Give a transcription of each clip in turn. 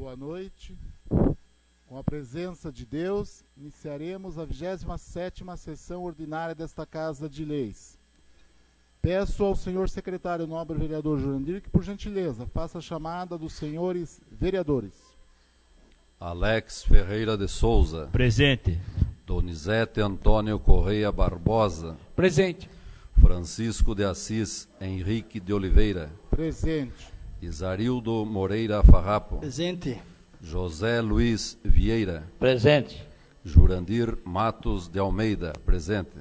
Boa noite. Com a presença de Deus, iniciaremos a 27ª sessão ordinária desta Casa de Leis. Peço ao senhor secretário nobre vereador Jurandir que, por gentileza, faça a chamada dos senhores vereadores. Alex Ferreira de Souza. Presente. Donizete Antônio Correia Barbosa. Presente. Francisco de Assis Henrique de Oliveira. Presente. Isarildo Moreira Farrapo. Presente. José Luiz Vieira. Presente. Jurandir Matos de Almeida. Presente.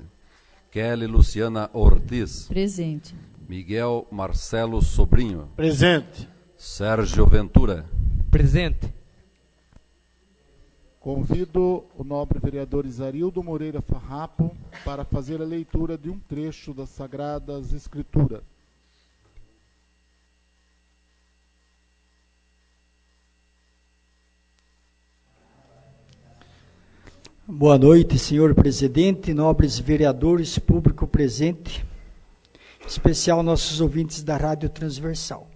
Kelly Luciana Ortiz. Presente. Miguel Marcelo Sobrinho. Presente. Sérgio Ventura. Presente. Convido o nobre vereador Isarildo Moreira Farrapo para fazer a leitura de um trecho das Sagradas Escrituras. Boa noite, senhor presidente, nobres vereadores, público presente, em especial nossos ouvintes da Rádio Transversal.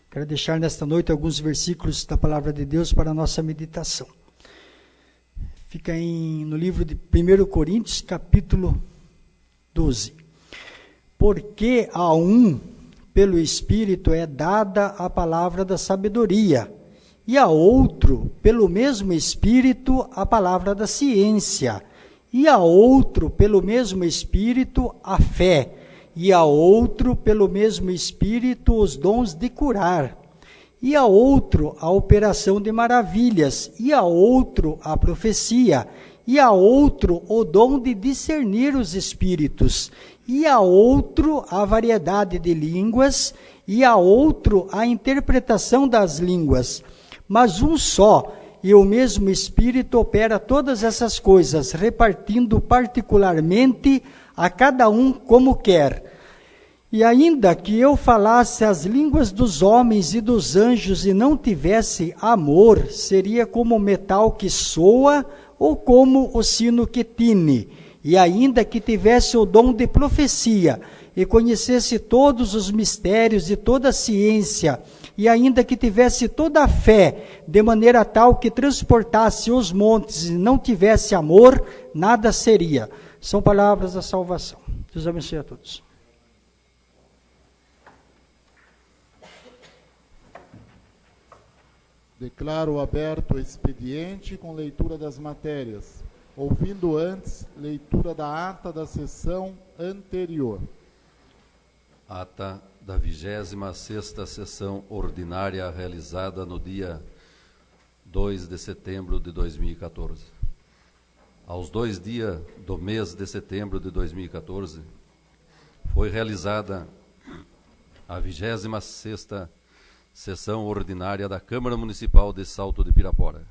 Quero deixar nesta noite alguns versículos da Palavra de Deus para a nossa meditação. Fica no livro de 1 Coríntios, capítulo 12. Porque a um, pelo Espírito, é dada a palavra da sabedoria, e a outro, pelo mesmo Espírito, a palavra da ciência, e a outro, pelo mesmo Espírito, a fé, e a outro, pelo mesmo Espírito, os dons de curar, e a outro, a operação de maravilhas, e a outro, a profecia, e a outro, o dom de discernir os espíritos, e a outro, a variedade de línguas, e a outro, a interpretação das línguas. Mas um só e o mesmo Espírito opera todas essas coisas, repartindo particularmente a cada um como quer. E ainda que eu falasse as línguas dos homens e dos anjos e não tivesse amor, seria como o metal que soa ou como o sino que tine. E ainda que tivesse o dom de profecia e conhecesse todos os mistérios e toda a ciência, e ainda que tivesse toda a fé, de maneira tal que transportasse os montes e não tivesse amor, nada seria. São palavras da salvação. Deus abençoe a todos. Declaro aberto o expediente com leitura das matérias, ouvindo antes leitura da ata da sessão anterior. Ata da 26ª sessão ordinária realizada no dia 2 de setembro de 2014. Aos 2 dias do mês de setembro de 2014, foi realizada a 26ª sessão ordinária da Câmara Municipal de Salto de Pirapora.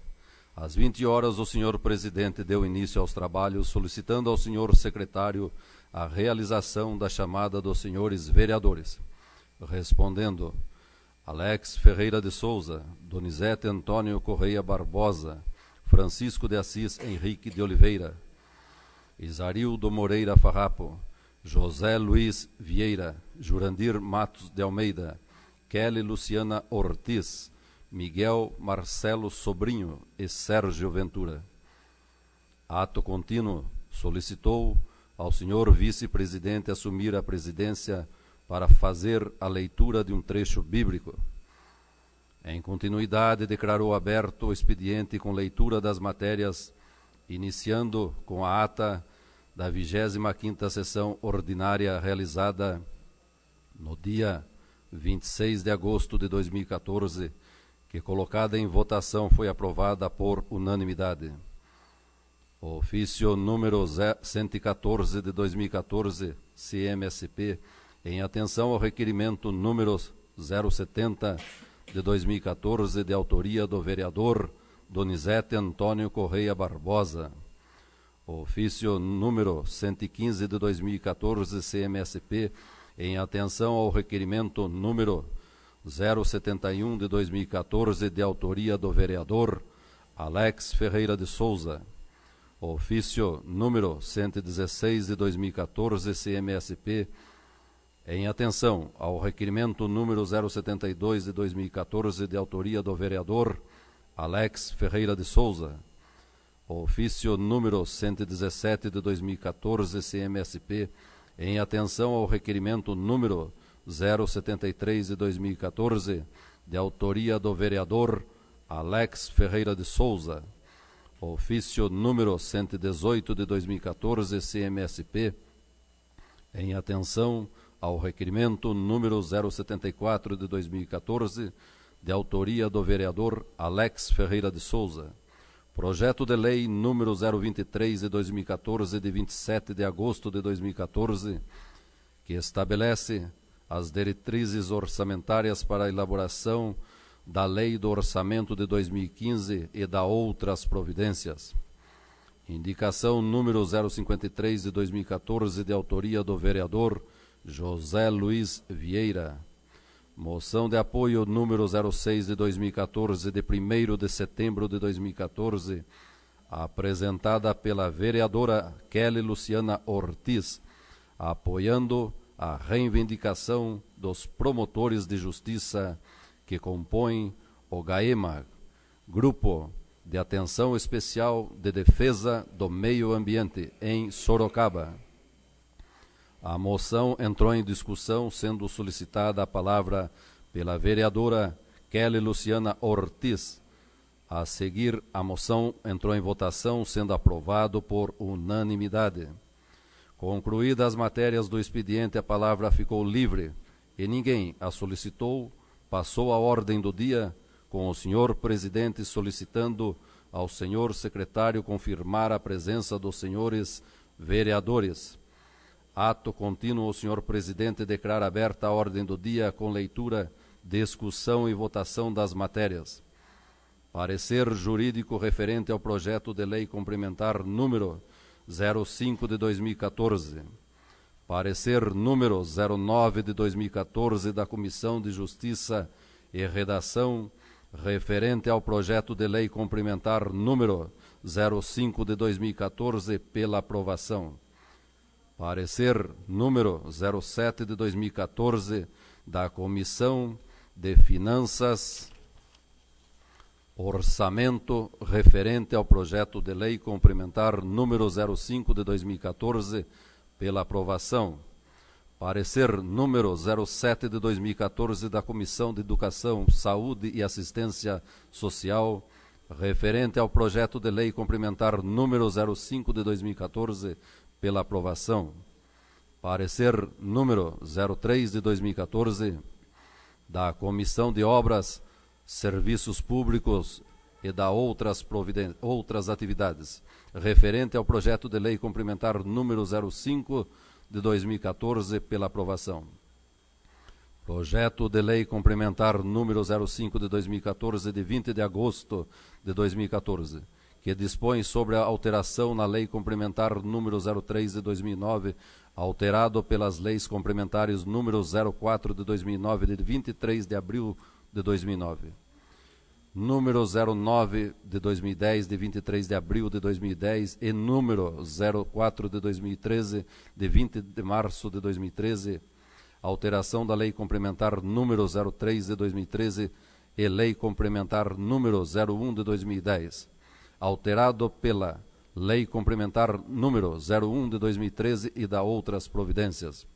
Às 20 horas, o senhor presidente deu início aos trabalhos, solicitando ao senhor secretário a realização da chamada dos senhores vereadores. Respondendo, Alex Ferreira de Souza, Donizete Antônio Correia Barbosa, Francisco de Assis Henrique de Oliveira, Isarildo Moreira Farrapo, José Luiz Vieira, Jurandir Matos de Almeida, Kelly Luciana Ortiz, Miguel Marcelo Sobrinho e Sérgio Ventura. Ato contínuo, solicitou ao senhor vice-presidente assumir a presidência para fazer a leitura de um trecho bíblico. Em continuidade, declarou aberto o expediente com leitura das matérias, iniciando com a ata da 25ª sessão ordinária realizada no dia 26 de agosto de 2014, que, colocada em votação, foi aprovada por unanimidade. O ofício número 114 de 2014, CMSP, em atenção ao requerimento número 070 de 2014, de autoria do vereador Donizete Antônio Correia Barbosa. O ofício número 115 de 2014, CMSP, em atenção ao requerimento número 071 de 2014, de autoria do vereador Alex Ferreira de Souza. Ofício número 116 de 2014, CMSP, em atenção ao requerimento número 072 de 2014, de autoria do vereador Alex Ferreira de Souza. Ofício número 117 de 2014, CMSP, em atenção ao requerimento número 073 de 2014, de autoria do vereador Alex Ferreira de Souza. Ofício número 118 de 2014, CMSP, em atenção ao requerimento número 074 de 2014, de autoria do vereador Alex Ferreira de Souza. Projeto de lei número 023 de 2014, de 27 de agosto de 2014, que estabelece as diretrizes orçamentárias para a elaboração da Lei do Orçamento de 2015 e da outras providências. Indicação número 053 de 2014, de autoria do vereador José Luiz Vieira. Moção de apoio número 06 de 2014, de 1º de setembro de 2014, apresentada pela vereadora Kelly Luciana Ortiz, apoiando a reivindicação dos promotores de justiça que compõem o GAEMA, Grupo de Atenção Especial de Defesa do Meio Ambiente, em Sorocaba. A moção entrou em discussão, sendo solicitada a palavra pela vereadora Kelly Luciana Ortiz. A seguir, a moção entrou em votação, sendo aprovado por unanimidade. Concluídas as matérias do expediente, a palavra ficou livre e ninguém a solicitou. Passou a ordem do dia, com o senhor presidente solicitando ao senhor secretário confirmar a presença dos senhores vereadores. Ato contínuo, o senhor presidente declara aberta a ordem do dia com leitura, discussão e votação das matérias. Parecer jurídico referente ao projeto de lei complementar número 05 de 2014. Parecer número 09 de 2014 da Comissão de Justiça e Redação referente ao projeto de lei complementar número 05 de 2014 pela aprovação. Parecer número 07 de 2014 da Comissão de Finanças, Orçamento, referente ao projeto de lei complementar número 05 de 2014, pela aprovação. Parecer número 07 de 2014 da Comissão de Educação, Saúde e Assistência Social, referente ao projeto de lei complementar número 05 de 2014, pela aprovação. Parecer número 03 de 2014 da Comissão de Obras, Serviços Públicos e da outras atividades, referente ao projeto de lei complementar número 05 de 2014, pela aprovação. Projeto de lei complementar número 05 de 2014, de 20 de agosto de 2014, que dispõe sobre a alteração na lei complementar número 03 de 2009, alterado pelas leis complementares número 04 de 2009, de 23 de abril de 2009, número 09 de 2010, de 23 de abril de 2010, e número 04 de 2013, de 20 de março de 2013, alteração da lei complementar número 03 de 2013 e lei complementar número 01 de 2010, alterado pela lei complementar número 01 de 2013 e da outras providências.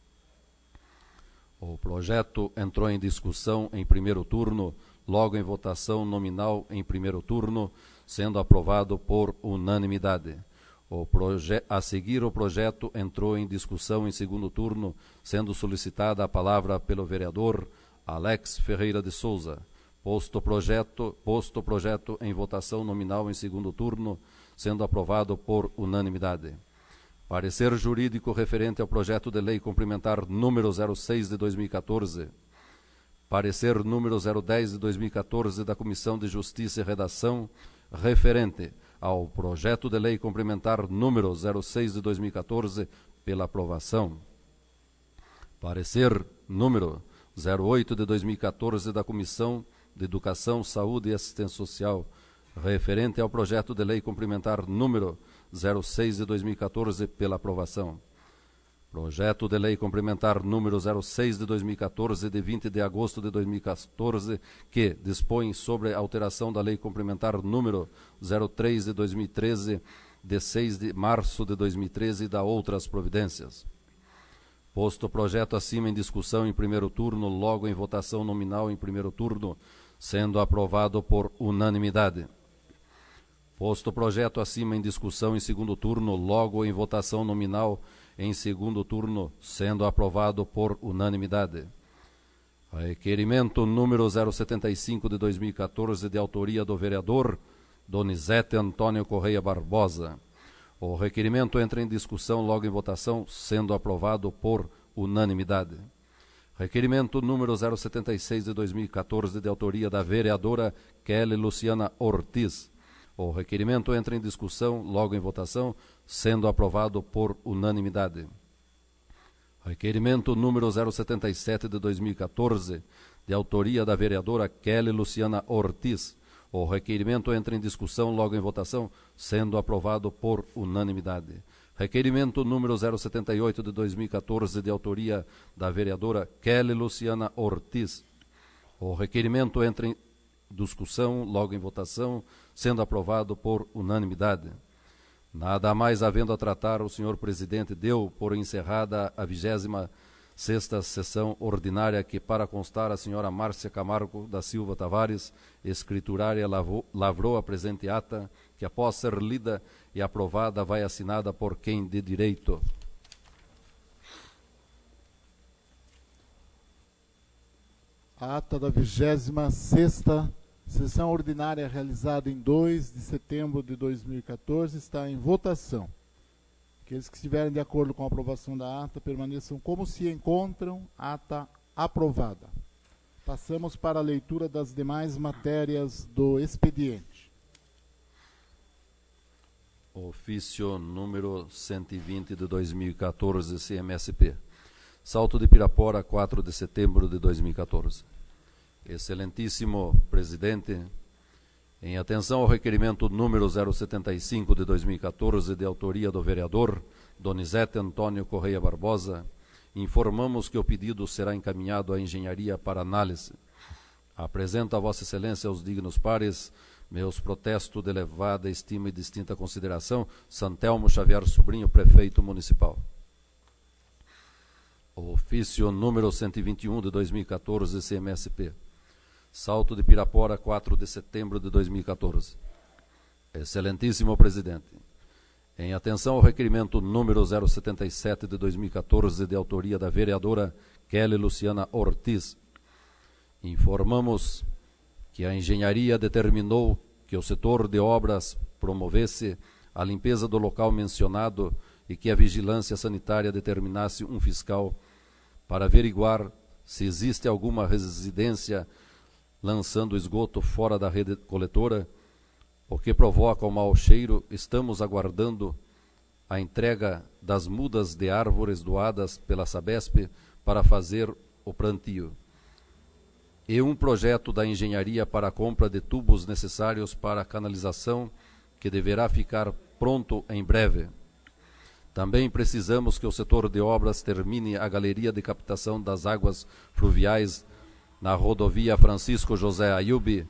O projeto entrou em discussão em primeiro turno, logo em votação nominal em primeiro turno, sendo aprovado por unanimidade. A seguir, o projeto entrou em discussão em segundo turno, sendo solicitada a palavra pelo vereador Alex Ferreira de Souza. Posto o projeto em votação nominal em segundo turno, sendo aprovado por unanimidade. Parecer jurídico referente ao projeto de lei complementar número 06 de 2014. Parecer número 010 de 2014 da Comissão de Justiça e Redação, referente ao projeto de lei complementar número 06 de 2014, pela aprovação. Parecer número 08 de 2014 da Comissão de Educação, Saúde e Assistência Social, referente ao projeto de lei complementar número 06 de 2014, pela aprovação. Projeto de Lei Complementar número 06 de 2014, de 20 de agosto de 2014, que dispõe sobre a alteração da Lei Complementar número 03 de 2013, de 6 de março de 2013 e da outras providências. Posto o projeto acima em discussão em primeiro turno, logo em votação nominal em primeiro turno, sendo aprovado por unanimidade. Posto o projeto acima em discussão em segundo turno, logo em votação nominal em segundo turno, sendo aprovado por unanimidade. Requerimento número 075 de 2014, de autoria do vereador Donizete Antônio Correia Barbosa. O requerimento entra em discussão logo em votação, sendo aprovado por unanimidade. Requerimento número 076 de 2014, de autoria da vereadora Kelly Luciana Ortiz. O requerimento entra em discussão logo em votação, sendo aprovado por unanimidade. Requerimento número 077 de 2014, de autoria da vereadora Kelly Luciana Ortiz. O requerimento entra em discussão logo em votação, sendo aprovado por unanimidade. Requerimento número 078 de 2014, de autoria da vereadora Kelly Luciana Ortiz. O requerimento entra em discussão logo em votação, sendo aprovado por unanimidade. Nada mais havendo a tratar, o senhor presidente deu por encerrada a 26ª sessão ordinária, que, para constar, a senhora Márcia Camargo da Silva Tavares, escriturária, lavrou a presente ata, que, após ser lida e aprovada, vai assinada por quem de direito. A ata da 26ª sessão ordinária, realizada em 2 de setembro de 2014, está em votação. Aqueles que estiverem de acordo com a aprovação da ata, permaneçam como se encontram. Ata aprovada. Passamos para a leitura das demais matérias do expediente. Ofício número 120 de 2014, CMSP. Salto de Pirapora, 4 de setembro de 2014. Excelentíssimo presidente, em atenção ao requerimento número 075 de 2014, de autoria do vereador Donizete Antônio Correia Barbosa, informamos que o pedido será encaminhado à engenharia para análise. Apresento a Vossa Excelência aos dignos pares meus protestos de elevada estima e distinta consideração, Santelmo Xavier Sobrinho, prefeito municipal. Ofício número 121 de 2014, CMSP. Salto de Pirapora, 4 de setembro de 2014. Excelentíssimo presidente, em atenção ao requerimento número 077 de 2014, de autoria da vereadora Kelly Luciana Ortiz, informamos que a engenharia determinou que o setor de obras promovesse a limpeza do local mencionado e que a vigilância sanitária determinasse um fiscal para averiguar se existe alguma residência lançando esgoto fora da rede coletora, o que provoca o mau cheiro. Estamos aguardando a entrega das mudas de árvores doadas pela Sabesp para fazer o plantio, e um projeto da engenharia para a compra de tubos necessários para a canalização, que deverá ficar pronto em breve. Também precisamos que o setor de obras termine a galeria de captação das águas fluviais na rodovia Francisco José Ayubi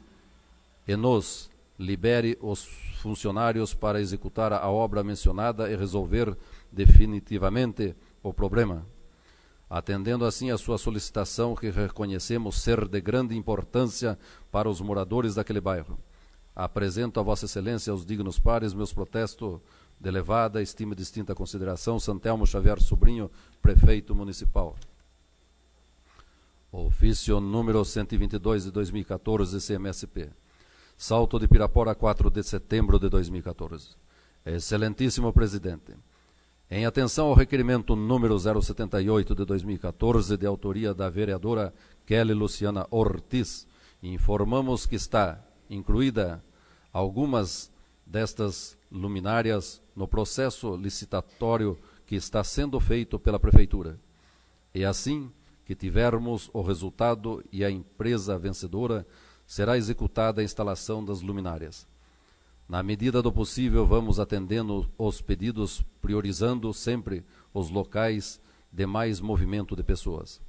e nos libere os funcionários para executar a obra mencionada e resolver definitivamente o problema. Atendendo assim a sua solicitação, que reconhecemos ser de grande importância para os moradores daquele bairro, apresento a Vossa Excelência aos dignos pares meus protestos de elevada estima e distinta consideração, Santelmo Xavier Sobrinho, prefeito municipal. Ofício número 122 de 2014, CMSP. Salto de Pirapora, 4 de setembro de 2014. Excelentíssimo presidente, em atenção ao requerimento número 078 de 2014, de autoria da vereadora Kelly Luciana Ortiz, informamos que está incluída algumas destas luminárias no processo licitatório que está sendo feito pela Prefeitura. E assim que tivermos o resultado e a empresa vencedora, será executada a instalação das luminárias. Na medida do possível, vamos atendendo os pedidos, priorizando sempre os locais de mais movimento de pessoas.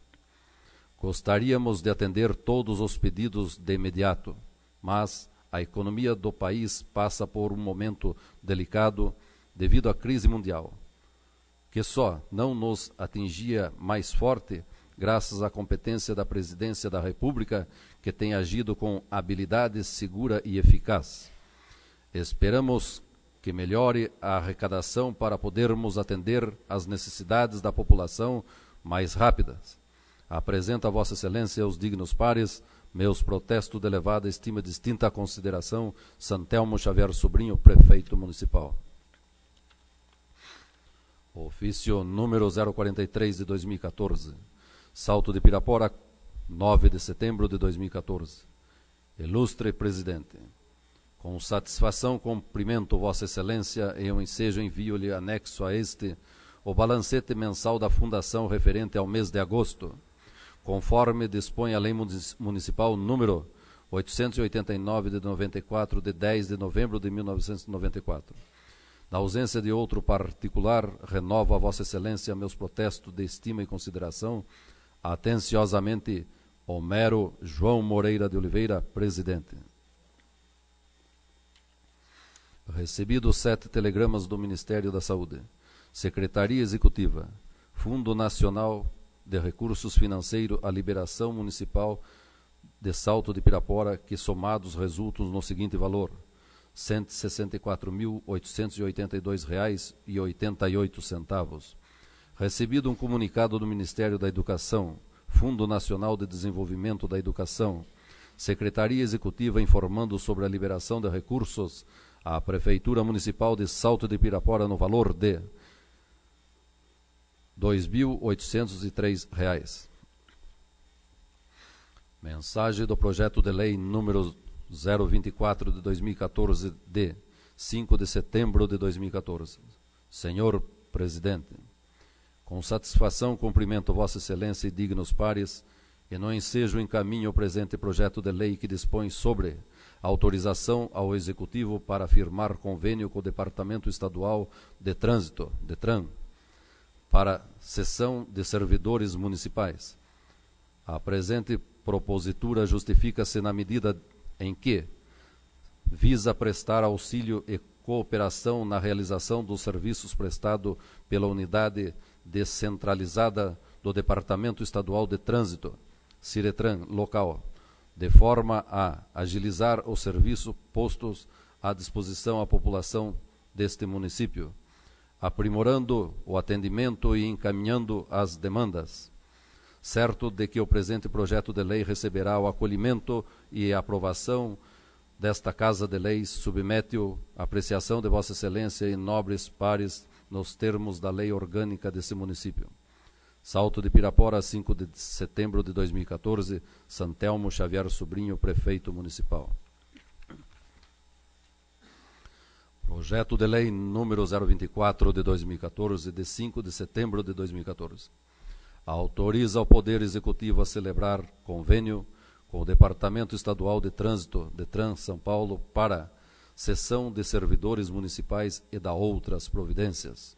Gostaríamos de atender todos os pedidos de imediato, mas a economia do país passa por um momento delicado devido à crise mundial, que só não nos atingia mais forte graças à competência da Presidência da República, que tem agido com habilidade segura e eficaz. Esperamos que melhore a arrecadação para podermos atender às necessidades da população mais rápidas. Apresento a Vossa Excelência os dignos pares meus protestos de elevada estima e distinta consideração, Santelmo Xavier Sobrinho, Prefeito Municipal. Ofício número 043 de 2014. Salto de Pirapora, 9 de setembro de 2014. Ilustre Presidente, com satisfação cumprimento Vossa Excelência e o ensejo envio-lhe anexo a este o balancete mensal da Fundação referente ao mês de agosto, conforme dispõe a Lei Municipal número 889 de 94, de 10 de novembro de 1994. Na ausência de outro particular, renovo a Vossa Excelência meus protestos de estima e consideração. Atenciosamente, Homero João Moreira de Oliveira, Presidente. Recebido 7 telegramas do Ministério da Saúde, Secretaria Executiva, Fundo Nacional de Recursos Financeiros, a liberação municipal de Salto de Pirapora, que somados resultam no seguinte valor: R$ 164.882,88. Recebido um comunicado do Ministério da Educação, Fundo Nacional de Desenvolvimento da Educação, Secretaria Executiva informando sobre a liberação de recursos à Prefeitura Municipal de Salto de Pirapora no valor de R$ 2.803. Mensagem do projeto de lei número 024 de 2014, de 5 de setembro de 2014. Senhor Presidente, com satisfação cumprimento Vossa Excelência e dignos pares, e no ensejo encaminho o presente projeto de lei que dispõe sobre autorização ao Executivo para firmar convênio com o Departamento Estadual de Trânsito, DETRAN, para cessão de servidores municipais. A presente propositura justifica-se na medida em que visa prestar auxílio e cooperação na realização dos serviços prestados pela unidade descentralizada do Departamento Estadual de Trânsito, CIRETRAN, local, de forma a agilizar os serviços postos à disposição à população deste município, aprimorando o atendimento e encaminhando as demandas, certo de que o presente projeto de lei receberá o acolhimento e a aprovação desta Casa de Leis, submete-o à apreciação de Vossa Excelência e nobres pares nos termos da lei orgânica desse município. Salto de Pirapora, 5 de setembro de 2014, Santelmo Xavier Sobrinho, Prefeito Municipal. Projeto de Lei número 024 de 2014, de 5 de setembro de 2014. Autoriza o Poder Executivo a celebrar convênio com o Departamento Estadual de Trânsito, DETRAN, São Paulo, para cessão de servidores municipais e da outras providências.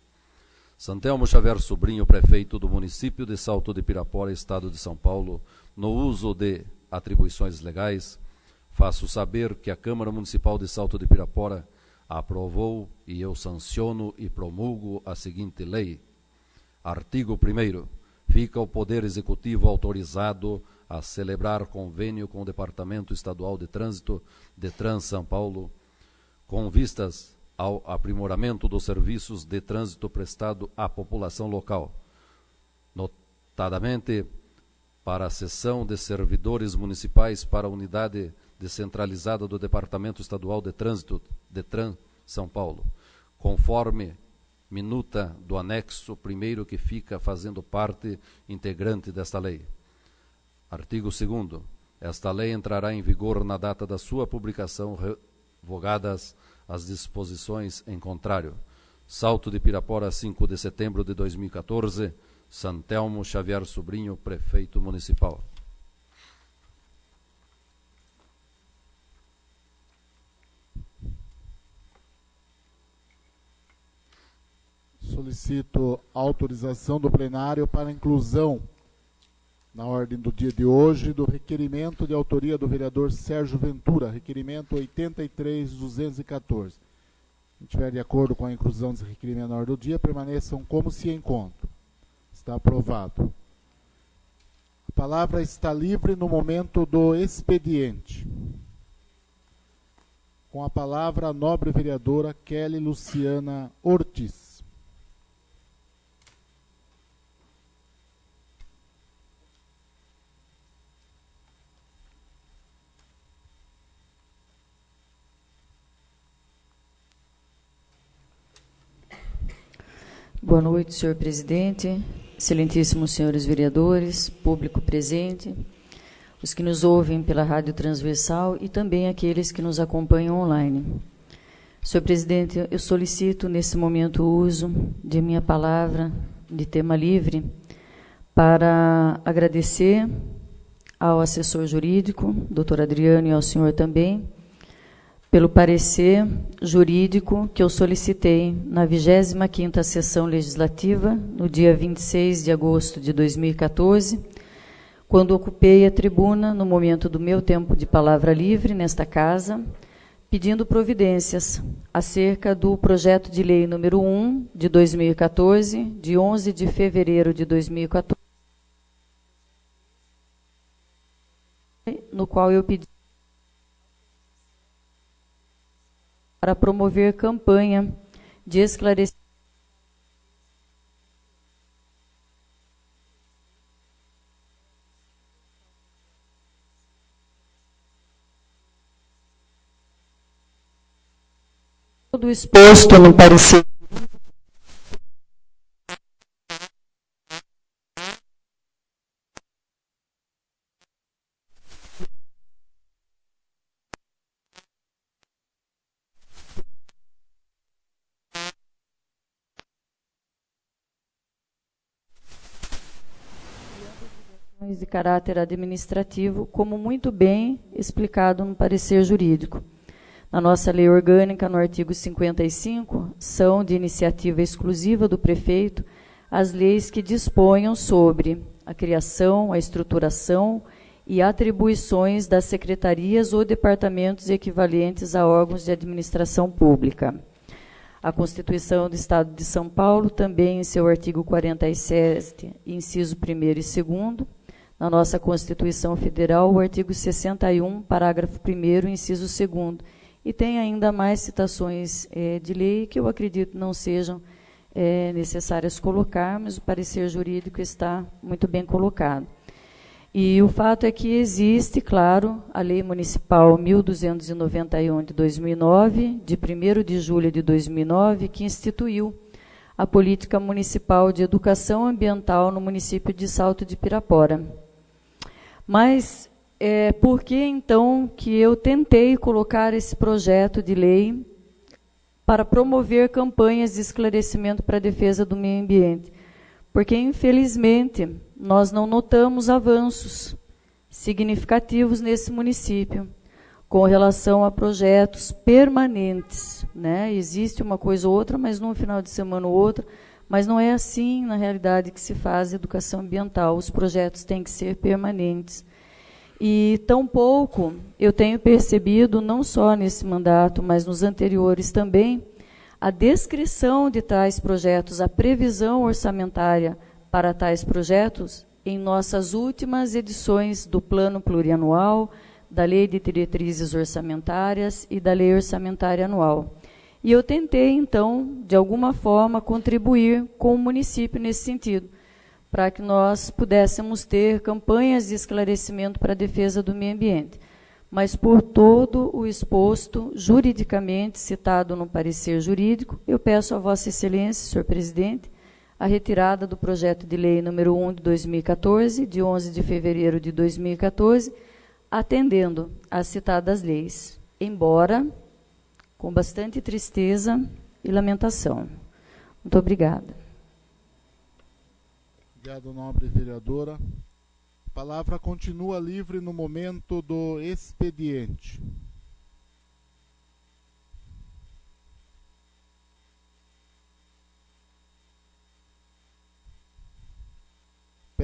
Santelmo Xavier Sobrinho, Prefeito do município de Salto de Pirapora, Estado de São Paulo, no uso de atribuições legais, faço saber que a Câmara Municipal de Salto de Pirapora aprovou e eu sanciono e promulgo a seguinte lei. Artigo 1º. Fica o Poder Executivo autorizado a celebrar convênio com o Departamento Estadual de Trânsito, DETRAN, São Paulo, com vistas ao aprimoramento dos serviços de trânsito prestado à população local, notadamente para a cessão de servidores municipais para a unidade descentralizada do Departamento Estadual de Trânsito, DETRAN, São Paulo, conforme minuta do anexo 1º que fica fazendo parte integrante desta lei. Artigo 2º. Esta lei entrará em vigor na data da sua publicação, revogadas as disposições em contrário. Salto de Pirapora, 5 de setembro de 2014, Santelmo Xavier Sobrinho, Prefeito Municipal. Solicito a autorização do plenário para a inclusão na ordem do dia de hoje do requerimento de autoria do vereador Sérgio Ventura, requerimento 83.214. Se estiver de acordo com a inclusão desse requerimento na ordem do dia, permaneçam como se encontram. Está aprovado. A palavra está livre no momento do expediente. Com a palavra a nobre vereadora Kelly Luciana Ortiz. Boa noite, senhor presidente, excelentíssimos senhores vereadores, público presente, os que nos ouvem pela Rádio Transversal e também aqueles que nos acompanham online. Senhor presidente, eu solicito nesse momento o uso de minha palavra de tema livre para agradecer ao assessor jurídico, doutor Adriano, e ao senhor também, pelo parecer jurídico que eu solicitei na 25ª Sessão Legislativa, no dia 26 de agosto de 2014, quando ocupei a tribuna no momento do meu tempo de palavra livre nesta casa, pedindo providências acerca do projeto de lei número 1 de 2014, de 11 de fevereiro de 2014, no qual eu pedi para promover campanha de esclarecimento do exposto no parecer de caráter administrativo, como muito bem explicado no parecer jurídico. Na nossa lei orgânica, no artigo 55, são de iniciativa exclusiva do prefeito as leis que disponham sobre a criação, a estruturação e atribuições das secretarias ou departamentos equivalentes a órgãos de administração pública. A Constituição do Estado de São Paulo, também em seu artigo 47, inciso 1º e 2º, na nossa Constituição Federal, o artigo 61, parágrafo 1º, inciso 2º, e tem ainda mais citações de lei que eu acredito não sejam necessárias colocar, mas o parecer jurídico está muito bem colocado. E o fato é que existe, claro, a Lei Municipal 1291 de 2009, de 1º de julho de 2009, que instituiu a Política Municipal de Educação Ambiental no município de Salto de Pirapora. Mas por que, então, que eu tentei colocar esse projeto de lei para promover campanhas de esclarecimento para a defesa do meio ambiente? Porque, infelizmente, nós não notamos avanços significativos nesse município com relação a projetos permanentes, né? Existe uma coisa ou outra, mas num final de semana ou outra, mas não é assim, na realidade, que se faz educação ambiental. Os projetos têm que ser permanentes. E, tampouco, eu tenho percebido, não só nesse mandato, mas nos anteriores também, a descrição de tais projetos, a previsão orçamentária para tais projetos em nossas últimas edições do Plano Plurianual, da Lei de Diretrizes Orçamentárias e da Lei Orçamentária Anual. E eu tentei, então, de alguma forma, contribuir com o município nesse sentido, para que nós pudéssemos ter campanhas de esclarecimento para a defesa do meio ambiente. Mas, por todo o exposto juridicamente citado no parecer jurídico, eu peço a Vossa Excelência, senhor presidente, a retirada do projeto de lei número 1 de 2014, de 11 de fevereiro de 2014, atendendo às citadas leis, embora com bastante tristeza e lamentação. Muito obrigada. Obrigado, nobre vereadora. A palavra continua livre no momento do expediente.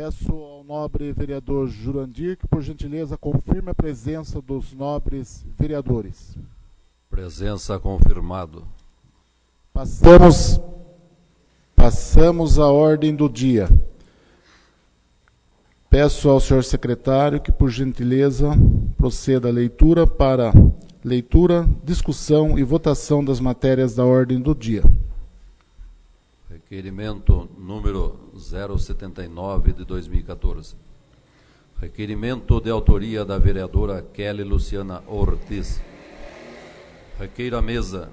Peço ao nobre vereador Jurandir que, por gentileza, confirme a presença dos nobres vereadores. Presença confirmado. Passamos à ordem do dia. Peço ao senhor secretário que, por gentileza, proceda a leitura, discussão e votação das matérias da ordem do dia. Requerimento número 079 de 2014. Requerimento de autoria da vereadora Kelly Luciana Ortiz. Requeiro à mesa,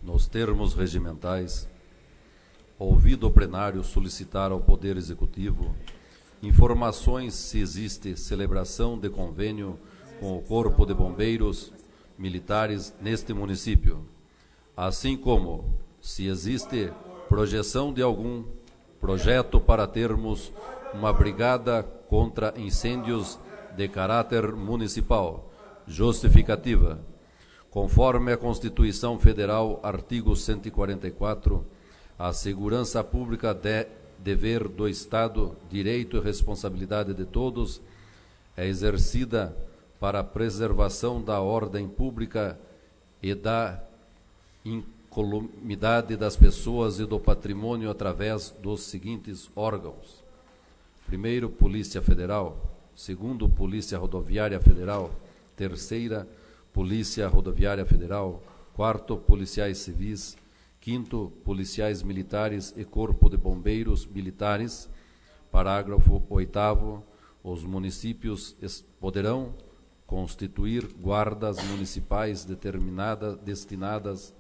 nos termos regimentais, ouvido o plenário solicitar ao Poder Executivo informações se existe celebração de convênio com o Corpo de Bombeiros Militares neste município, assim como se existe projeção de algum projeto para termos uma brigada contra incêndios de caráter municipal. Justificativa. Conforme a Constituição Federal, artigo 144, a segurança pública dever do Estado, direito e responsabilidade de todos, é exercida para a preservação da ordem pública e da incolumidade das pessoas e do patrimônio através dos seguintes órgãos: primeiro, Polícia Federal; segundo, Polícia Rodoviária Federal; terceira, Polícia Rodoviária Federal; quarto, Policiais Civis; quinto, Policiais Militares e Corpo de Bombeiros Militares. Parágrafo 8º. Os municípios poderão constituir guardas municipais destinadas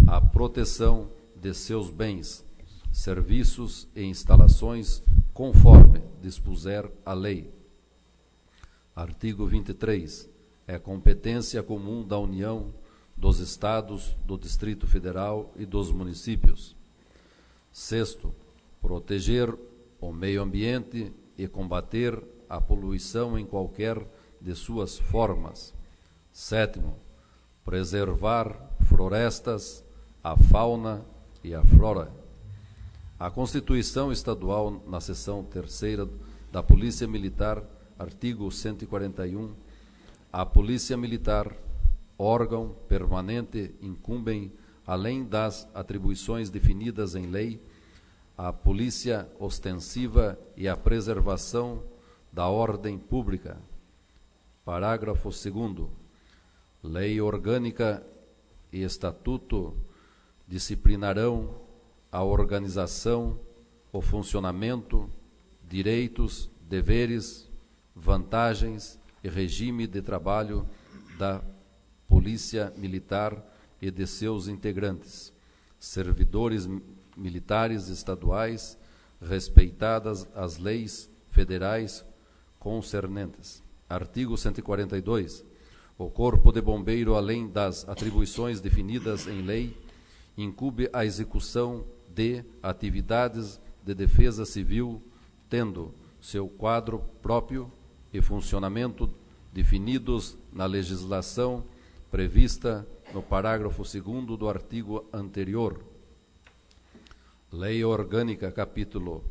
à proteção de seus bens, serviços e instalações, conforme dispuser a lei. Artigo 23. É competência comum da União, dos Estados, do Distrito Federal e dos municípios. Sexto, proteger o meio ambiente e combater a poluição em qualquer de suas formas. Sétimo, preservar florestas, a fauna e a flora. A Constituição Estadual, na seção 3ª da Polícia Militar, artigo 141, a Polícia Militar, órgão permanente, incumbem, além das atribuições definidas em lei, a polícia ostensiva e a preservação da ordem pública. Parágrafo 2º. Lei orgânica e estatuto disciplinarão a organização, o funcionamento, direitos, deveres, vantagens e regime de trabalho da Polícia Militar e de seus integrantes, servidores militares estaduais, respeitadas as leis federais concernentes. Artigo 142. O Corpo de Bombeiro, além das atribuições definidas em lei, incumbe a execução de atividades de defesa civil, tendo seu quadro próprio e funcionamento definidos na legislação prevista no parágrafo 2º do artigo anterior. Lei Orgânica, capítulo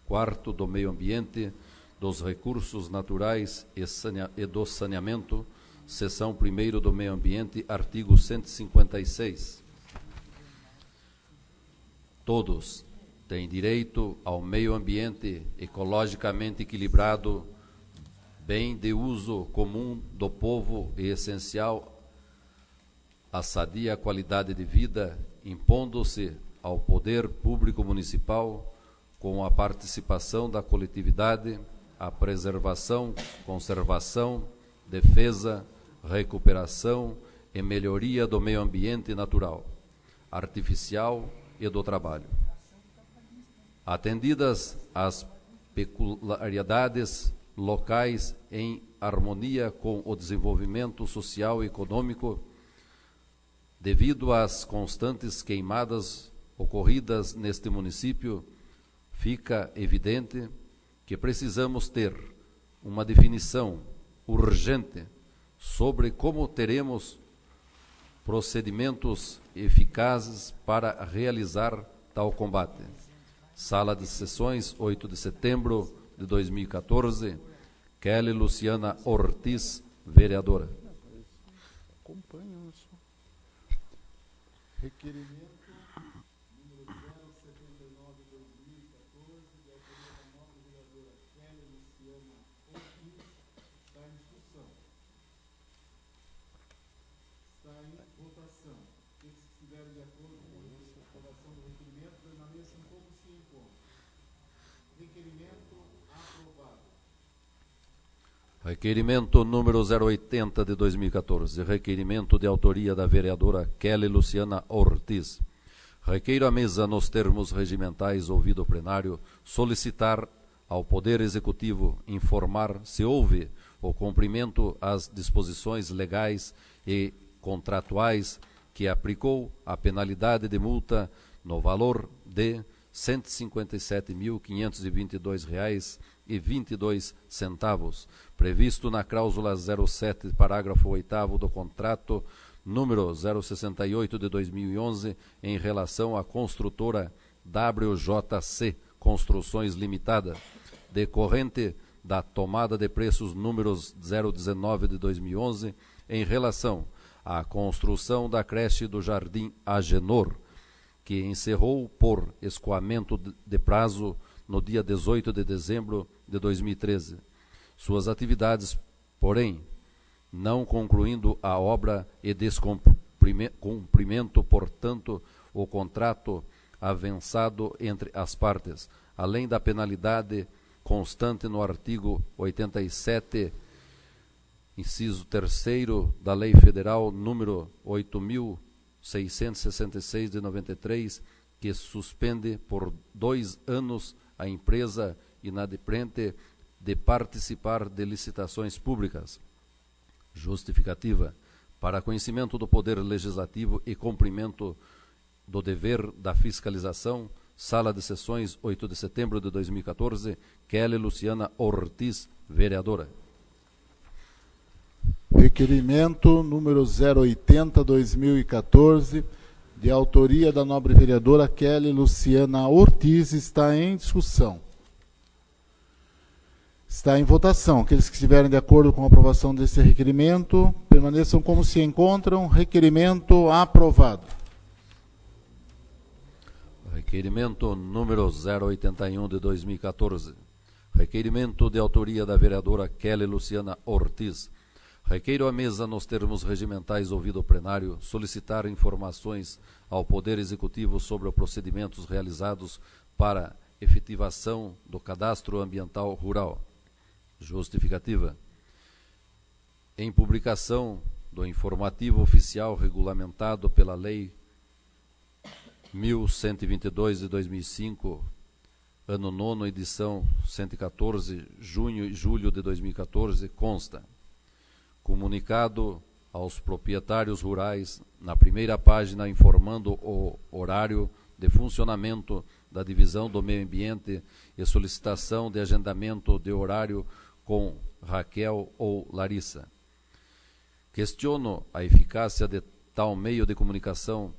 4º do Meio Ambiente, dos Recursos Naturais e do Saneamento, seção 1ª do Meio Ambiente, artigo 156. Todos têm direito ao meio ambiente ecologicamente equilibrado, bem de uso comum do povo e essencial à sadia qualidade de vida, impondo-se ao poder público municipal, com a participação da coletividade, a preservação, conservação, defesa, recuperação e melhoria do meio ambiente natural, artificial e do trabalho. Atendidas as peculiaridades locais em harmonia com o desenvolvimento social e econômico, devido às constantes queimadas ocorridas neste município, fica evidente que precisamos ter uma definição urgente sobre como teremos procedimentos eficazes para realizar tal combate. Sala de Sessões, 8 de setembro de 2014, Kelly Luciana Ortiz, vereadora. Acompanha isso. Requerimento número 079 de 2014, de autoria da nobre vereadora Kelly Luciana Ortiz, está em discussão. Está em votação. Os que estiverem de acordo com a aprovação do requerimento permaneçam como se encontram. Requerimento aprovado. Requerimento número 080 de 2014, requerimento de autoria da vereadora Kelly Luciana Ortiz. Requeiro à mesa, nos termos regimentais ouvido o plenário, solicitar ao Poder Executivo informar se houve o cumprimento às disposições legais e contratuais que aplicou a penalidade de multa no valor de R$ 157.522,22, previsto na cláusula 07, parágrafo 8º do contrato número 068 de 2011, em relação à construtora WJC Construções Limitada, decorrente da tomada de preços números 019 de 2011, em relação à construção da creche do Jardim Agenor, que encerrou por escoamento de prazo no dia 18 de dezembro de 2013. Suas atividades, porém, não concluindo a obra e descumprimento, portanto, o contrato avançado entre as partes, além da penalidade constante no artigo 87, inciso 3º da Lei Federal número 8.666 de 93, que suspende por 2 anos a empresa inadimplente de participar de licitações públicas. Justificativa: para conhecimento do Poder Legislativo e cumprimento do dever da fiscalização, Sala de Sessões, 8 de setembro de 2014, Kelly Luciana Ortiz, vereadora. Requerimento número 080/2014, de autoria da nobre vereadora Kelly Luciana Ortiz, está em discussão. Está em votação. Aqueles que estiverem de acordo com a aprovação desse requerimento, permaneçam como se encontram. Requerimento aprovado. Requerimento número 081 de 2014. Requerimento de autoria da vereadora Kelly Luciana Ortiz. Requeiro à mesa, nos termos regimentais ouvido o plenário, solicitar informações ao Poder Executivo sobre os procedimentos realizados para efetivação do Cadastro Ambiental Rural. Justificativa: em publicação do informativo oficial regulamentado pela Lei 1122 de 2005, ano 9º, edição 114, junho e julho de 2014, consta: comunicado aos proprietários rurais, na primeira página, informando o horário de funcionamento da Divisão do Meio Ambiente e solicitação de agendamento de horário com Raquel ou Larissa. Questiono a eficácia de tal meio de comunicação,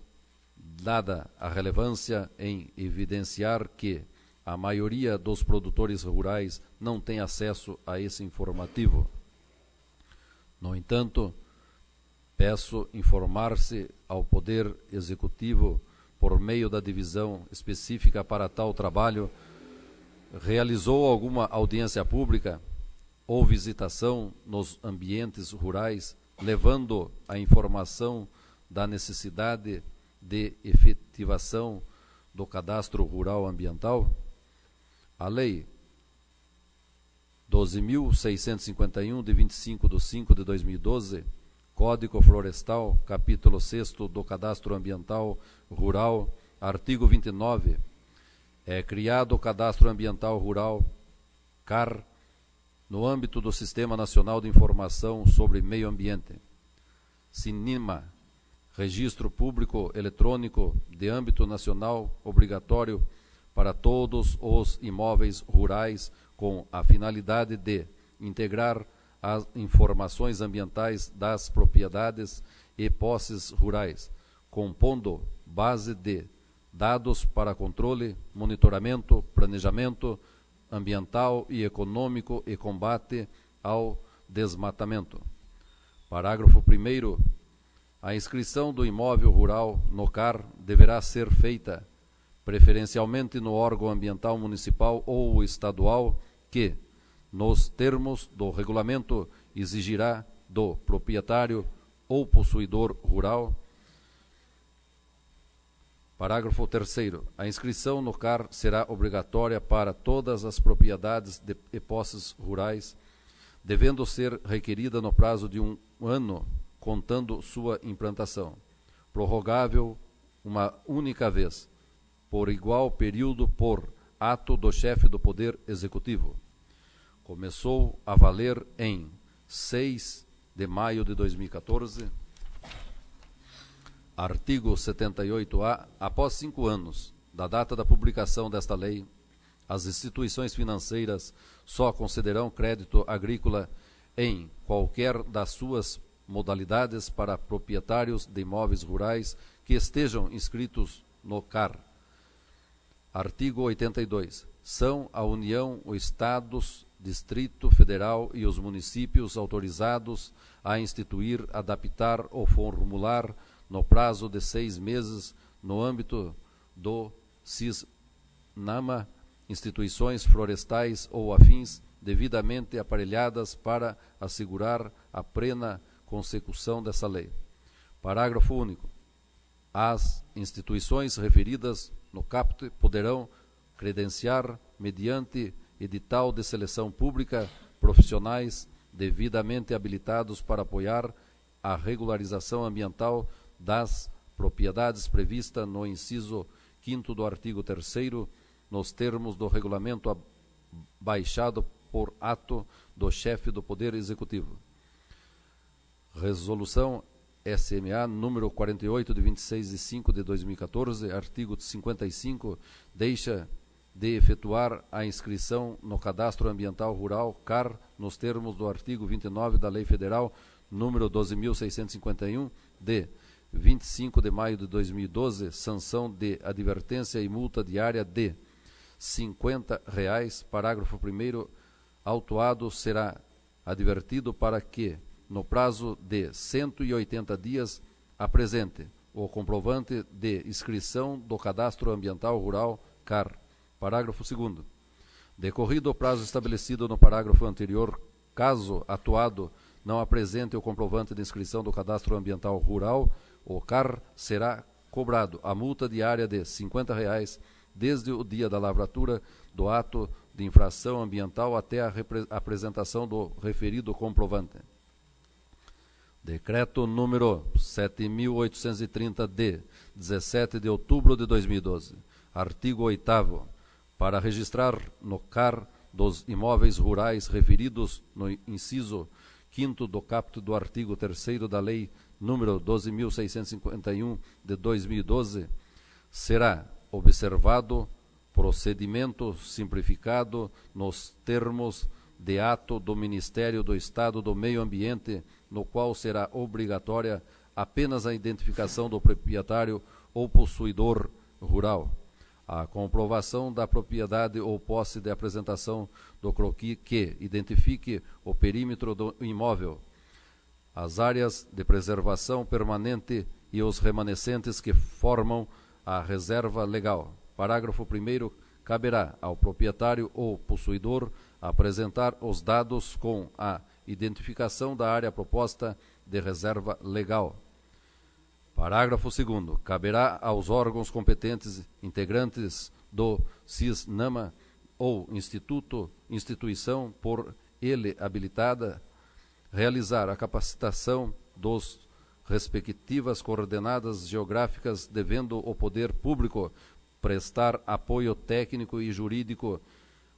dada a relevância em evidenciar que a maioria dos produtores rurais não tem acesso a esse informativo. No entanto, peço informar-se ao Poder Executivo, por meio da divisão específica para tal trabalho, realizou alguma audiência pública ou visitação nos ambientes rurais, levando a informação da necessidade de efetivação do Cadastro Rural Ambiental? A Lei 12.651, de 25/5 de 2012, Código Florestal, capítulo 6º do Cadastro Ambiental Rural, artigo 29, é criado o Cadastro Ambiental Rural, CAR, no âmbito do Sistema Nacional de Informação sobre Meio Ambiente. SINIMA, Registro Público Eletrônico de âmbito nacional, obrigatório para todos os imóveis rurais, com a finalidade de integrar as informações ambientais das propriedades e posses rurais, compondo base de dados para controle, monitoramento, planejamento, ambiental e econômico e combate ao desmatamento. Parágrafo 1º. A inscrição do imóvel rural no CAR deverá ser feita preferencialmente no órgão ambiental municipal ou estadual que, nos termos do regulamento, exigirá do proprietário ou possuidor rural. Parágrafo 3º. A inscrição no CAR será obrigatória para todas as propriedades e posses rurais, devendo ser requerida no prazo de 1 ano, contando sua implantação, prorrogável uma única vez, por igual período por ato do chefe do Poder Executivo. Começou a valer em 6 de maio de 2014. Artigo 78-A. Após 5 anos da data da publicação desta lei, as instituições financeiras só concederão crédito agrícola em qualquer das suas modalidades para proprietários de imóveis rurais que estejam inscritos no CAR. Artigo 82. São a União, os Estados, Distrito Federal e os municípios autorizados a instituir, adaptar ou formular, no prazo de 6 meses, no âmbito do CISNAMA, instituições florestais ou afins devidamente aparelhadas para assegurar a plena consecução dessa lei. Parágrafo único. As instituições referidas no caput poderão credenciar, mediante edital de seleção pública, profissionais devidamente habilitados para apoiar a regularização ambiental das propriedades prevista no inciso 5º do artigo 3º, nos termos do regulamento baixado por ato do chefe do Poder Executivo. Resolução SMA número 48 de 26/5 de 2014, artigo 55, deixa de efetuar a inscrição no Cadastro Ambiental Rural, CAR, nos termos do artigo 29 da Lei Federal número 12.651, de 25 de maio de 2012, sanção de advertência e multa diária de R$ 50. Parágrafo 1º. Autuado será advertido para que, no prazo de 180 dias, apresente o comprovante de inscrição do Cadastro Ambiental Rural, CAR. Parágrafo 2º. Decorrido o prazo estabelecido no parágrafo anterior, caso atuado não apresente o comprovante de inscrição do Cadastro Ambiental Rural, o CAR será cobrado a multa diária de R$ 50 desde o dia da lavratura do ato de infração ambiental até a apresentação do referido comprovante. Decreto número 7.830 de 17 de outubro de 2012. Artigo 8º. Para registrar no CAR dos imóveis rurais referidos no inciso 5º do caput do artigo 3º da Lei número 12.651 de 2012, será observado procedimento simplificado nos termos de ato do Ministério do Estado do Meio Ambiente, no qual será obrigatória apenas a identificação do proprietário ou possuidor rural, a comprovação da propriedade ou posse de apresentação do croquis que identifique o perímetro do imóvel, as áreas de preservação permanente e os remanescentes que formam a reserva legal. Parágrafo 1º. Caberá ao proprietário ou possuidor apresentar os dados com a identificação da área proposta de reserva legal. Parágrafo 2º. Caberá aos órgãos competentes integrantes do CISNAMA ou instituição por ele habilitada realizar a capacitação dos respectivas coordenadas geográficas, devendo o poder público prestar apoio técnico e jurídico,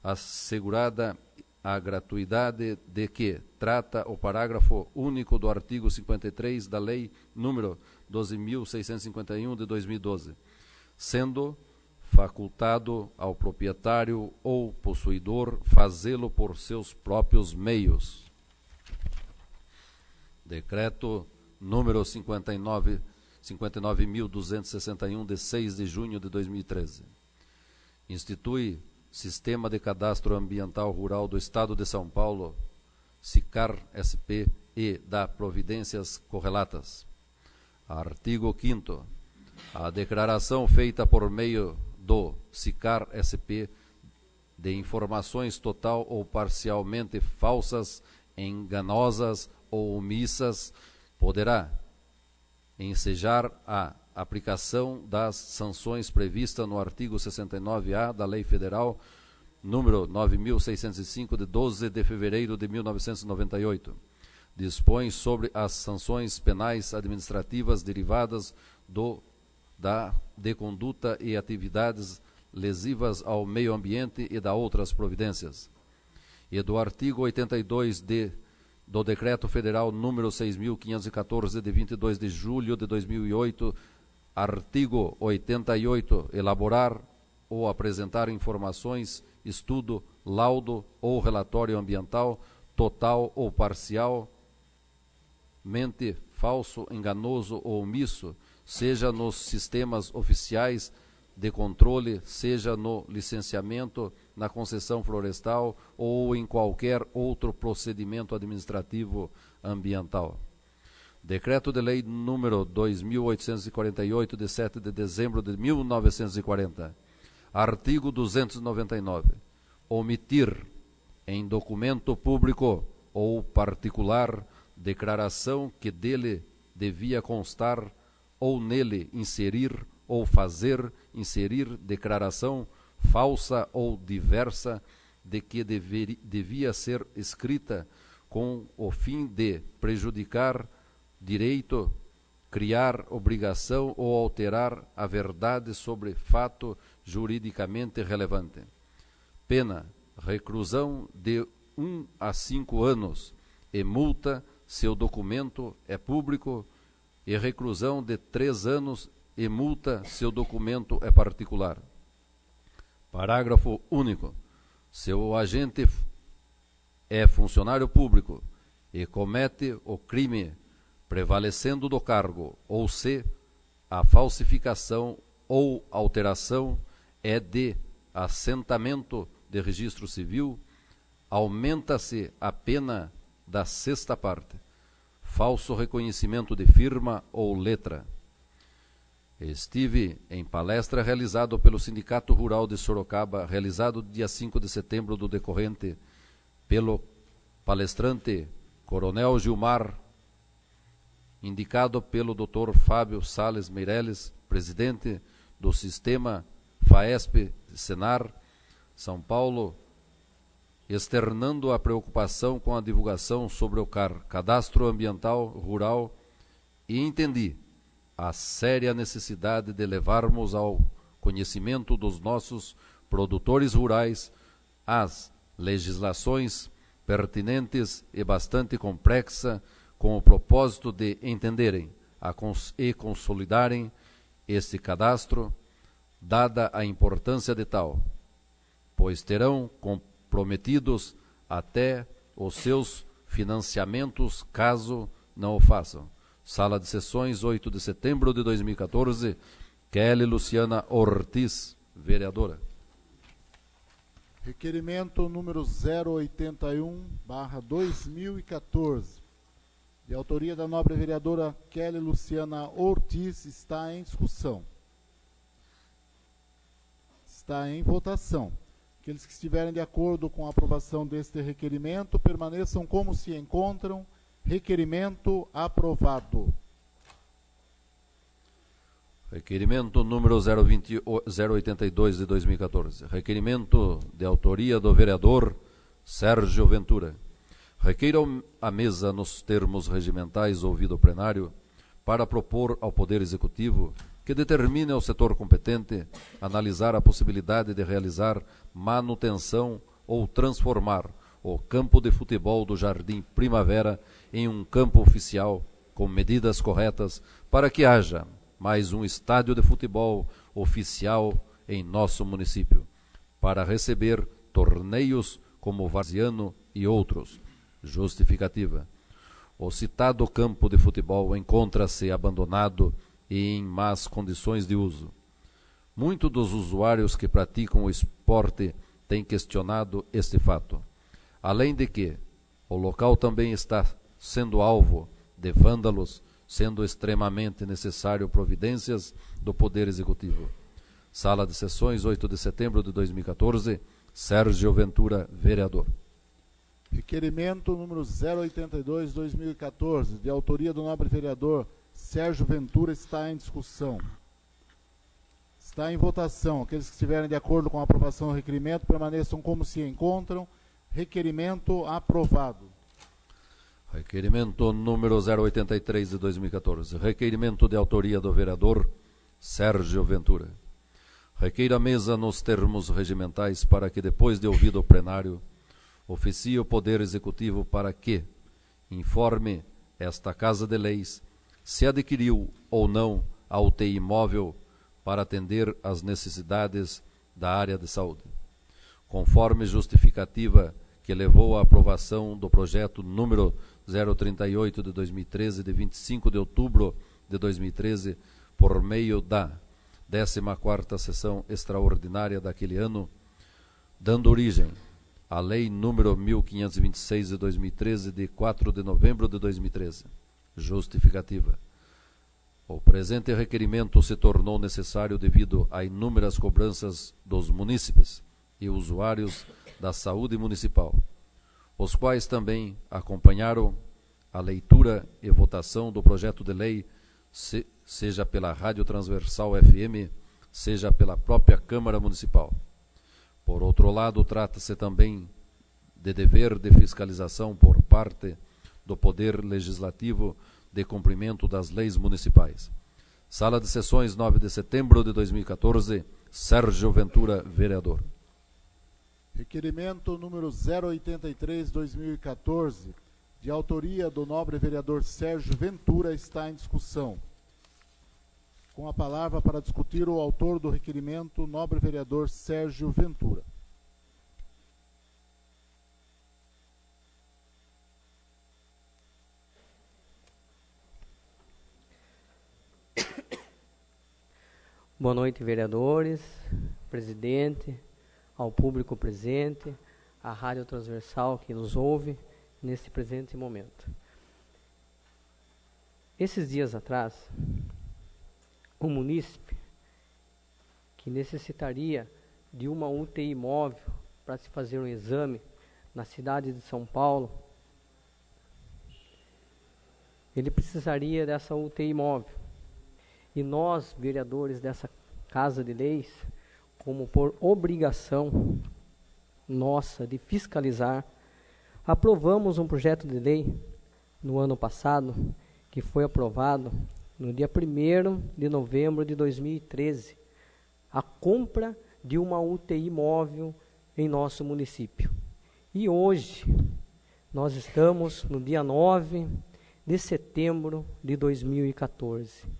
assegurada a gratuidade de que trata o parágrafo único do artigo 53 da Lei número 12.651 de 2012, sendo facultado ao proprietário ou possuidor fazê-lo por seus próprios meios. Decreto número 59.261, de 6 de junho de 2013. Institui Sistema de Cadastro Ambiental Rural do Estado de São Paulo, SICAR-SP, e da providências correlatas. Artigo 5º. A declaração feita por meio do SICAR-SP de informações total ou parcialmente falsas, enganosas ou omissas poderá ensejar a aplicação das sanções previstas no artigo 69-A da Lei Federal número 9.605, de 12 de fevereiro de 1998. Dispõe sobre as sanções penais administrativas derivadas de conduta e atividades lesivas ao meio ambiente e da outras providências. E do artigo 82 do Decreto Federal número 6.514, de 22 de julho de 2008, artigo 88, elaborar ou apresentar informações, estudo, laudo ou relatório ambiental, total ou parcialmente falso, enganoso ou omisso, seja nos sistemas oficiais de controle, seja no licenciamento, na concessão florestal ou em qualquer outro procedimento administrativo ambiental. Decreto de Lei número 2.848, de 7 de dezembro de 1940. Artigo 299. Omitir em documento público ou particular declaração que dele devia constar ou nele inserir ou fazer inserir declaração falsa ou diversa de que devia ser escrita com o fim de prejudicar direito, criar obrigação ou alterar a verdade sobre fato juridicamente relevante. Pena: reclusão de 1 a 5 anos e multa se o documento é público, e reclusão de 3 anos e multa se o documento é particular. Parágrafo único. Se o agente é funcionário público e comete o crime prevalecendo do cargo, ou se a falsificação ou alteração é de assentamento de registro civil, aumenta-se a pena da 6ª parte. Falso reconhecimento de firma ou letra. Estive em palestra realizado pelo Sindicato Rural de Sorocaba, realizado dia 5 de setembro do decorrente, pelo palestrante Coronel Gilmar, indicado pelo Dr. Fábio Sales Meireles, presidente do Sistema FAESP-Senar, São Paulo, externando a preocupação com a divulgação sobre o Cadastro Ambiental Rural, e entendi a séria necessidade de levarmos ao conhecimento dos nossos produtores rurais as legislações pertinentes e bastante complexa, com o propósito de entenderem e consolidarem este cadastro, dada a importância de tal, pois terão comprometidos até os seus financiamentos caso não o façam. Sala de Sessões, 8 de setembro de 2014, Kelly Luciana Ortiz, vereadora. Requerimento número 081/2014, de autoria da nobre vereadora Kelly Luciana Ortiz, está em discussão. Está em votação. Aqueles que estiverem de acordo com a aprovação deste requerimento, permaneçam como se encontram. Requerimento aprovado. Requerimento número 082 de 2014. Requerimento de autoria do vereador Sérgio Ventura. Requeiro a mesa, nos termos regimentais ouvido o plenário, para propor ao Poder Executivo que determine ao setor competente analisar a possibilidade de realizar manutenção ou transformar o campo de futebol do Jardim Primavera em um campo oficial, com medidas corretas, para que haja mais um estádio de futebol oficial em nosso município, para receber torneios como o Varziano e outros. Justificativa: o citado campo de futebol encontra-se abandonado e em más condições de uso. Muitos dos usuários que praticam o esporte tem questionado este fato. Além de que o local também está sendo alvo de vândalos, sendo extremamente necessário providências do Poder Executivo. Sala de Sessões, 8 de setembro de 2014, Sérgio Ventura, vereador. Requerimento número 082/2014, de autoria do nobre vereador Sérgio Ventura, está em discussão. Está em votação. Aqueles que estiverem de acordo com a aprovação do requerimento permaneçam como se encontram. Requerimento aprovado. Requerimento número 083 de 2014. Requerimento de autoria do vereador Sérgio Ventura. Requeira a mesa nos termos regimentais para que, depois de ouvido o plenário, oficie o Poder Executivo para que informe esta Casa de Leis se adquiriu ou não a UTI móvel para atender às necessidades da área de saúde, conforme justificativa que levou à aprovação do projeto número 038 de 2013, de 25 de outubro de 2013, por meio da 14ª sessão extraordinária daquele ano, dando origem à Lei número 1526 de 2013, de 4 de novembro de 2013. Justificativa. O presente requerimento se tornou necessário devido a inúmeras cobranças dos munícipes e usuários da saúde municipal, os quais também acompanharam a leitura e votação do projeto de lei, seja pela Rádio Transversal FM, seja pela própria Câmara Municipal. Por outro lado, trata-se também de dever de fiscalização por parte do Poder Legislativo de cumprimento das leis municipais. Sala de Sessões, 9 de setembro de 2014, Sérgio Ventura, vereador. Requerimento número 083/2014, de autoria do nobre vereador Sérgio Ventura, está em discussão. Com a palavra para discutir o autor do requerimento, nobre vereador Sérgio Ventura. Boa noite, vereadores, presidente, ao público presente, à Rádio Transversal que nos ouve nesse presente momento. Esses dias atrás, um munícipe que necessitaria de uma UTI móvel para se fazer um exame na cidade de São Paulo, ele precisaria dessa UTI móvel. E nós, vereadores dessa Casa de Leis, como por obrigação nossa de fiscalizar, aprovamos um projeto de lei no ano passado, que foi aprovado no dia 1º de novembro de 2013, a compra de uma UTI móvel em nosso município. E hoje, nós estamos no dia 9 de setembro de 2014.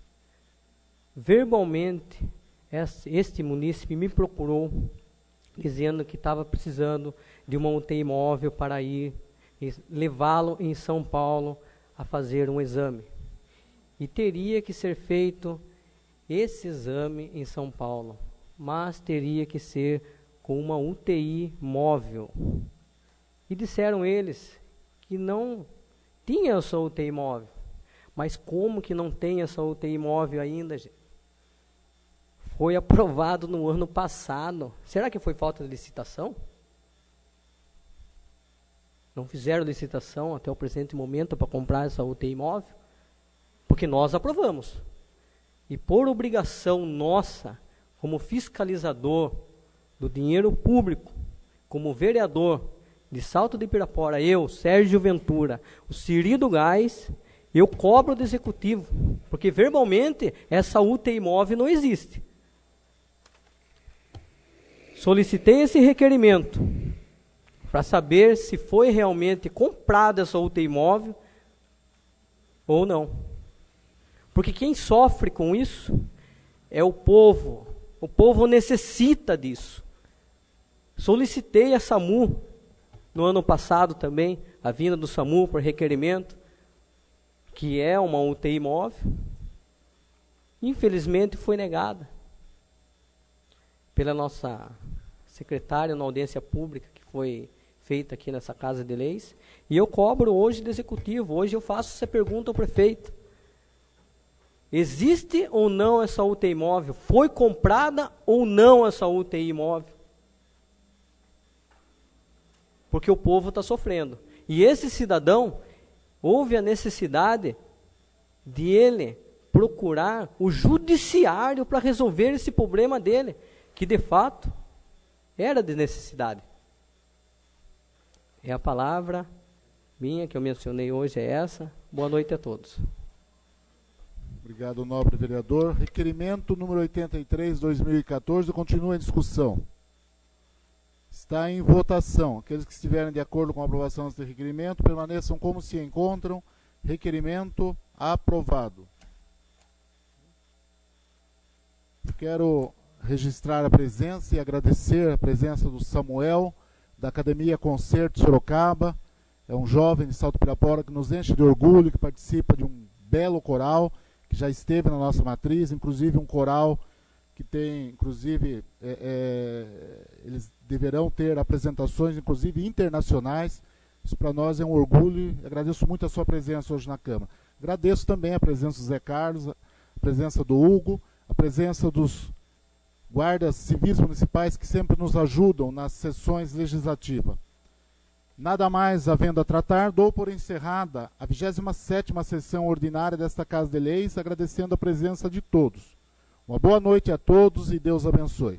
Verbalmente, este munícipe me procurou, dizendo que estava precisando de uma UTI móvel para ir levá-lo em São Paulo a fazer um exame. E teria que ser feito esse exame em São Paulo, mas teria que ser com uma UTI móvel. E disseram eles que não tinha essa UTI móvel. Mas como que não tem essa UTI móvel ainda, gente? Foi aprovado no ano passado. Será que foi falta de licitação? Não fizeram licitação até o presente momento para comprar essa UTI móvel? Porque nós aprovamos. E por obrigação nossa, como fiscalizador do dinheiro público, como vereador de Salto de Pirapora, eu, Sérgio Ventura, o Ciri do Gás, eu cobro do executivo, porque verbalmente essa UTI móvel não existe. Solicitei esse requerimento para saber se foi realmente comprada essa UTI móvel ou não. Porque quem sofre com isso é o povo. O povo necessita disso. Solicitei a SAMU no ano passado também, a vinda do SAMU por requerimento, que é uma UTI móvel. Infelizmente foi negada pela nossa secretário na audiência pública que foi feita aqui nessa Casa de Leis, e eu cobro hoje do Executivo. Hoje eu faço essa pergunta ao prefeito. Existe ou não essa UTI imóvel? Foi comprada ou não essa UTI imóvel? Porque o povo está sofrendo. E esse cidadão, houve a necessidade de ele procurar o judiciário para resolver esse problema dele, que de fato era de necessidade. É a palavra minha que eu mencionei hoje, é essa. Boa noite a todos. Obrigado, nobre vereador. Requerimento número 83/2014 continua em discussão. Está em votação. Aqueles que estiverem de acordo com a aprovação deste requerimento permaneçam como se encontram. Requerimento aprovado. Quero registrar a presença e agradecer a presença do Samuel, da Academia Concerto Sorocaba. É um jovem de Salto Pirapora que nos enche de orgulho, que participa de um belo coral, que já esteve na nossa matriz, inclusive um coral que tem, inclusive, eles deverão ter apresentações, inclusive internacionais. Isso para nós é um orgulho e agradeço muito a sua presença hoje na Câmara. Agradeço também a presença do Zé Carlos, a presença do Hugo, a presença dos guardas civis municipais que sempre nos ajudam nas sessões legislativas. Nada mais havendo a tratar, dou por encerrada a 27ª sessão ordinária desta Casa de Leis, agradecendo a presença de todos. Uma boa noite a todos e Deus abençoe.